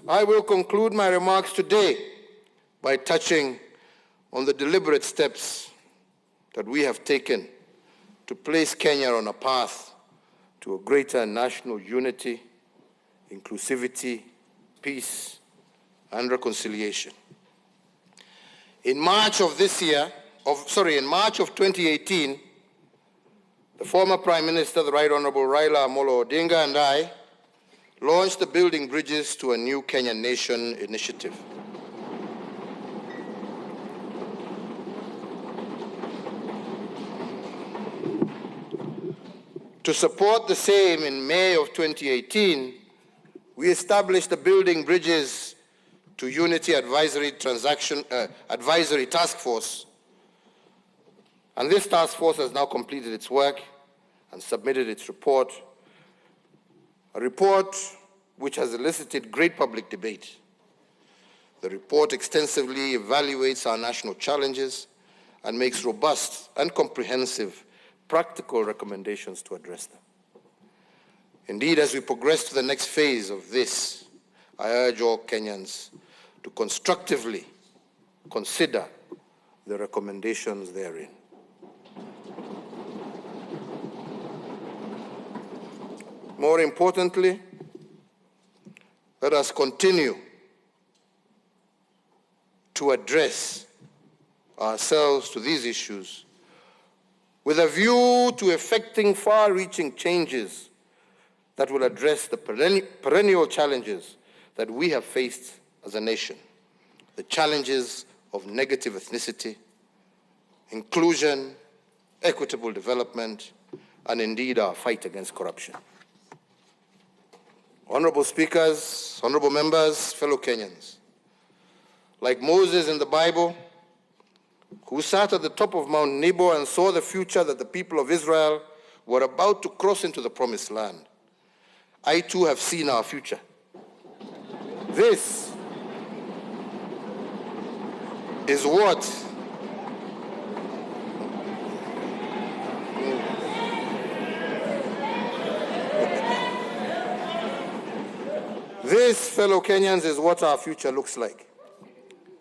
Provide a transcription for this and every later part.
I will conclude my remarks today by touching on the deliberate steps that we have taken to place Kenya on a path to a greater national unity, inclusivity, peace, and reconciliation. In March of 2018, the former Prime Minister, the Right Honorable Raila Amolo Odinga, and I launched the Building Bridges to a New Kenyan Nation initiative. To support the same, in May of 2018, we established the Building Bridges to Unity Advisory Task Force. And this task force has now completed its work and submitted its report, a report which has elicited great public debate. The report extensively evaluates our national challenges and makes robust and comprehensive practical recommendations to address them. Indeed, as we progress to the next phase of this, I urge all Kenyans to constructively consider the recommendations therein. More importantly, let us continue to address ourselves to these issues with a view to effecting far-reaching changes that will address the perennial challenges that we have faced as a nation, the challenges of negative ethnicity, inclusion, equitable development, and indeed our fight against corruption. Honorable speakers, honorable members, fellow Kenyans, like Moses in the Bible, who sat at the top of Mount Nebo and saw the future that the people of Israel were about to cross into the promised land, I too have seen our future. This is what This, fellow Kenyans, is what our future looks like.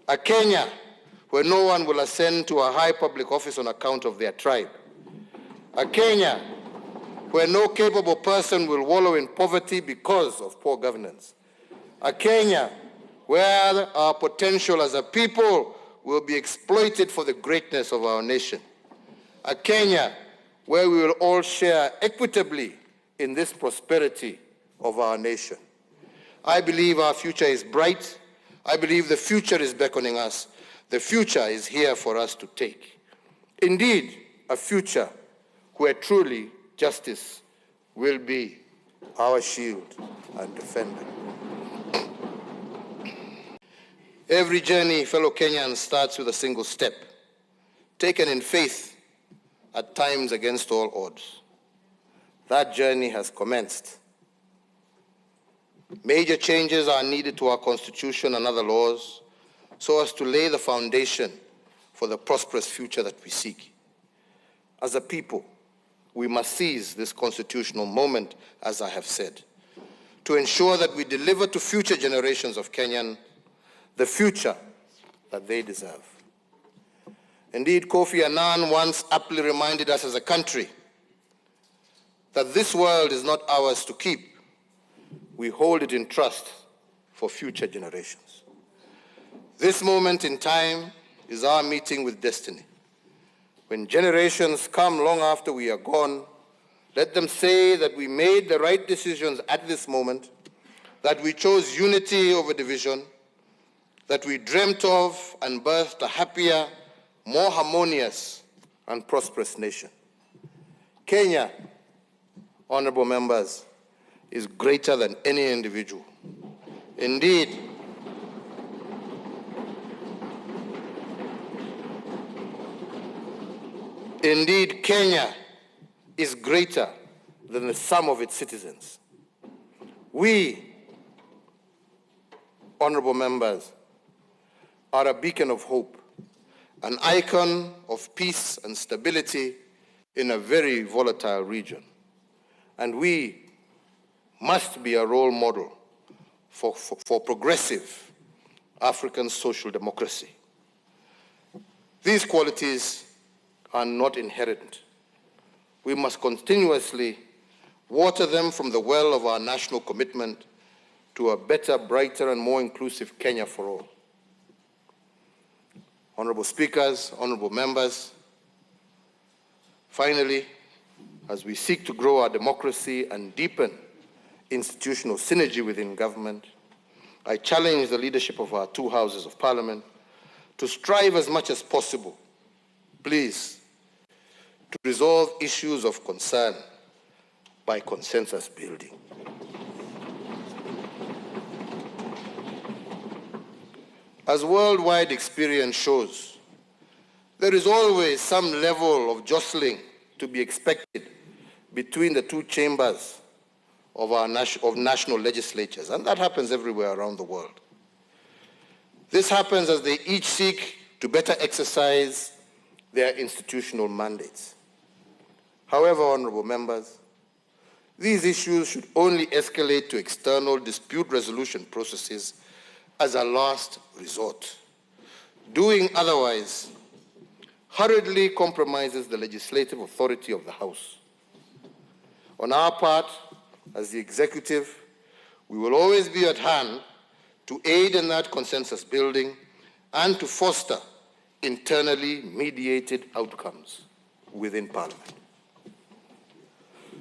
A Kenya where no one will ascend to a high public office on account of their tribe. A Kenya where no capable person will wallow in poverty because of poor governance. A Kenya where our potential as a people will be exploited for the greatness of our nation. A Kenya where we will all share equitably in this prosperity of our nation. I believe our future is bright. I believe the future is beckoning us. The future is here for us to take. Indeed, a future where truly justice will be our shield and defender. Every journey, fellow Kenyans, starts with a single step, taken in faith, at times against all odds. That journey has commenced. Major changes are needed to our Constitution and other laws so as to lay the foundation for the prosperous future that we seek. As a people, we must seize this constitutional moment, as I have said, to ensure that we deliver to future generations of Kenyans the future that they deserve. Indeed, Kofi Annan once aptly reminded us as a country that this world is not ours to keep. We hold it in trust for future generations. This moment in time is our meeting with destiny. When generations come long after we are gone, let them say that we made the right decisions at this moment, that we chose unity over division, that we dreamt of and birthed a happier, more harmonious and prosperous nation. Kenya, honorable members, is greater than any individual. Indeed, Kenya is greater than the sum of its citizens. We, honorable members, are a beacon of hope, an icon of peace and stability in a very volatile region. And we must be a role model for progressive African social democracy. These qualities are not inherent. We must continuously water them from the well of our national commitment to a better, brighter, and more inclusive Kenya for all. Honorable speakers, honorable members, finally, as we seek to grow our democracy and deepen institutional synergy within government, I challenge the leadership of our two houses of parliament to strive as much as possible, please, to resolve issues of concern by consensus building. As worldwide experience shows, there is always some level of jostling to be expected between the two chambers of our national legislatures, and that happens everywhere around the world. This happens as they each seek to better exercise their institutional mandates. However, honorable members, these issues should only escalate to external dispute resolution processes as a last resort. Doing otherwise hurriedly compromises the legislative authority of the House. On our part, as the executive, we will always be at hand to aid in that consensus building and to foster internally mediated outcomes within Parliament.